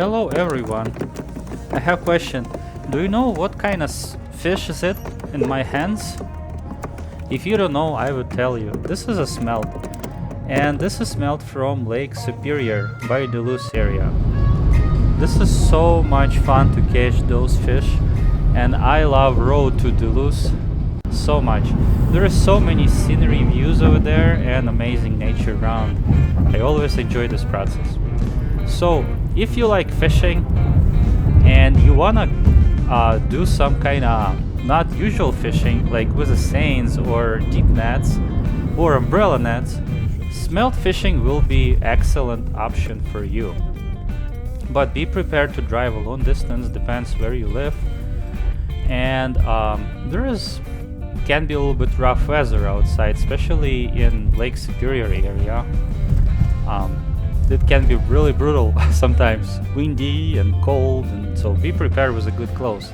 Hello everyone. I have a question. Do you know what kind of fish is it in my hands? If you don't know, I will tell you. This is a smelt. And this is smelt from Lake Superior by Duluth area. This is so much fun to catch those fish, and I love road to Duluth so much. There are so many scenery views over there and amazing nature around. I always enjoy this process. So if you like fishing and you wanna do some kind of not usual fishing like with the seines or deep nets or umbrella nets, smelt fishing will be excellent option for you. But be prepared to drive a long distance, depends where you live, and can be a little bit rough weather outside, especially in Lake Superior area. It can be really brutal sometimes, windy and cold, and so be prepared with a good clothes.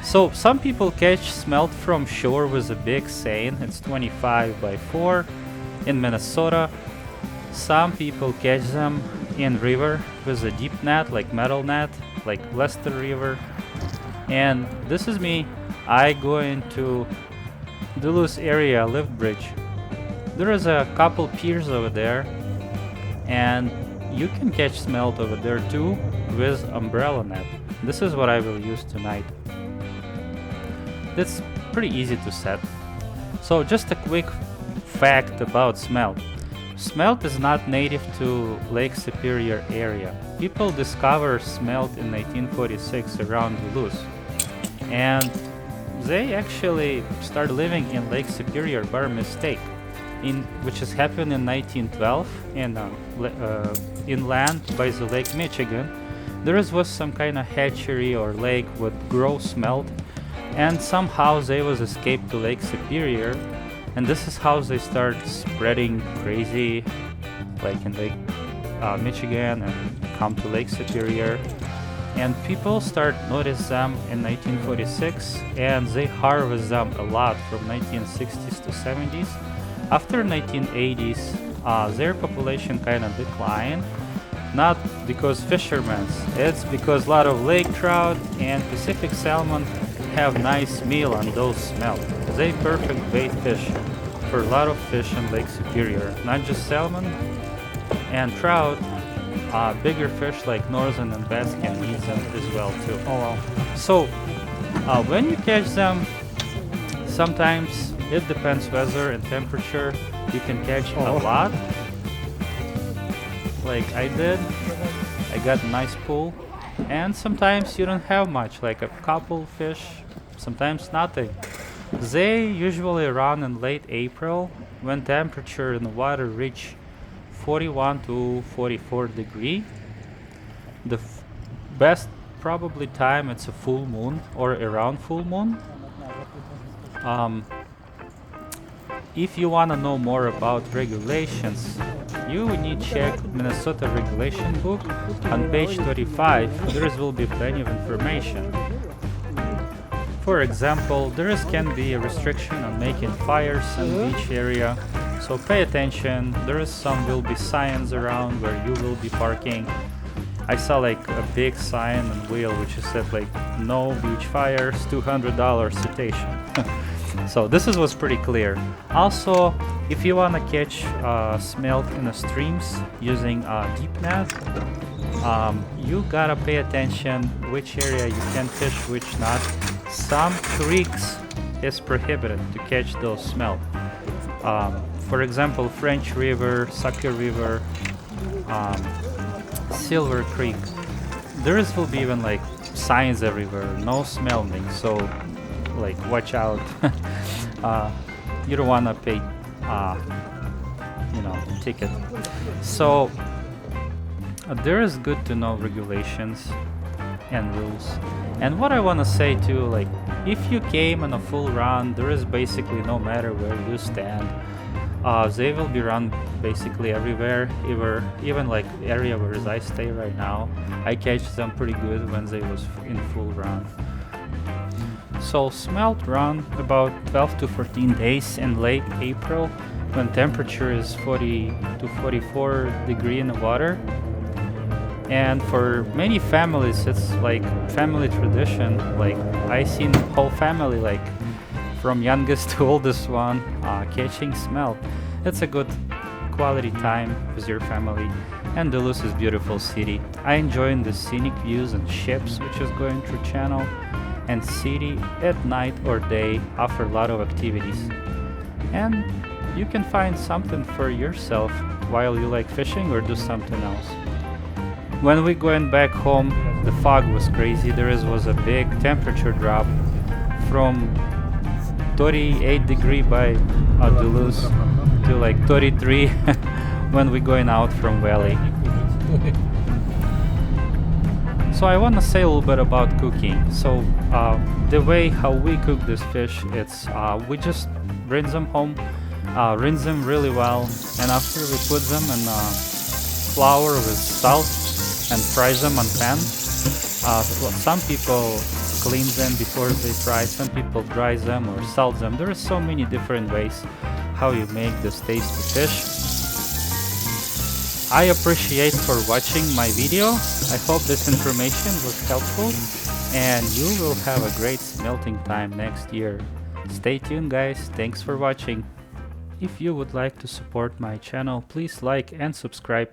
So some people catch smelt from shore with a big seine. It's 25 by 4 in Minnesota. Some people catch them in river with a deep net, like metal net, like Lester River. And this is me. I go into Duluth area lift bridge. There is a couple piers over there, and you can catch smelt over there too with umbrella net. This is what I will use tonight. It's pretty easy to set. So just a quick fact about smelt. Smelt is not native to Lake Superior area. People discovered smelt in 1946 around Duluth, and they actually started living in Lake Superior by mistake, which has happened in 1912 inland by the Lake Michigan. There was some kind of hatchery or lake would grow smelt, and somehow they was escaped to Lake Superior, and this is how they start spreading crazy, like in Lake Michigan, and come to Lake Superior. And people start notice them in 1946, and they harvest them a lot from 1960s to 70s. After 1980s, their population kind of declined, not because fishermen, it's because a lot of lake trout and Pacific salmon have nice meal on those smelt. They perfect bait fish for a lot of fish in Lake Superior, not just salmon and trout. Bigger fish like northern and bass can eat them as well too. Oh wow. So when you catch them, sometimes it depends weather and temperature. You can catch a lot, like I did. I got a nice pool, and sometimes you don't have much, like a couple fish, sometimes nothing. They usually run in late April when temperature in the water reach 41 to 44 degree. The best probably time it's a full moon or around full moon. If you want to know more about regulations, you need check Minnesota regulation book. On page 35 there will be plenty of information. For example, can be a restriction on making fires in beach area, so pay attention. Will be signs around where you will be parking. I saw like a big sign on wheel which is said like no beach fires, $200 citation. So this was pretty clear. Also, if you want to catch smelt in the streams using deep net, you gotta pay attention which area you can fish, which not. Some creeks is prohibited to catch those smelt. For example, French River, Sucker River, Silver Creek. Will be even like signs everywhere, no smelting. So, like, watch out. You don't wanna pay, ticket. So there is good to know regulations and rules. And what I want to say too, like if you came on a full run, there is basically no matter where you stand, they will be run basically everywhere, even like area where I stay right now. I catch them pretty good when they was in full run. So smelt run about 12 to 14 days in late April when temperature is 40 to 44 degree in the water. And for many families, it's like family tradition. Like I seen whole family, like from youngest to oldest one, catching smelt. It's a good quality time with your family. And Duluth is beautiful city. I enjoying the scenic views and ships which is going through channel. And city at night or day offer a lot of activities. And you can find something for yourself while you like fishing or do something else. When we going back home, the fog was crazy. Was a big temperature drop from 38 degree by Duluth to like 33 when we going out from Valley. So I want to say a little bit about cooking. So the way how we cook this fish, it's we just rinse them rinse them really well, and after we put them in flour with salt and fry them on pan. Some people clean them before they fry, some people dry them or salt them. There are so many different ways how you make this tasty fish. I appreciate for watching my video. I hope this information was helpful and you will have a great smelting time next year. Stay tuned guys, thanks for watching. If you would like to support my channel, please like and subscribe.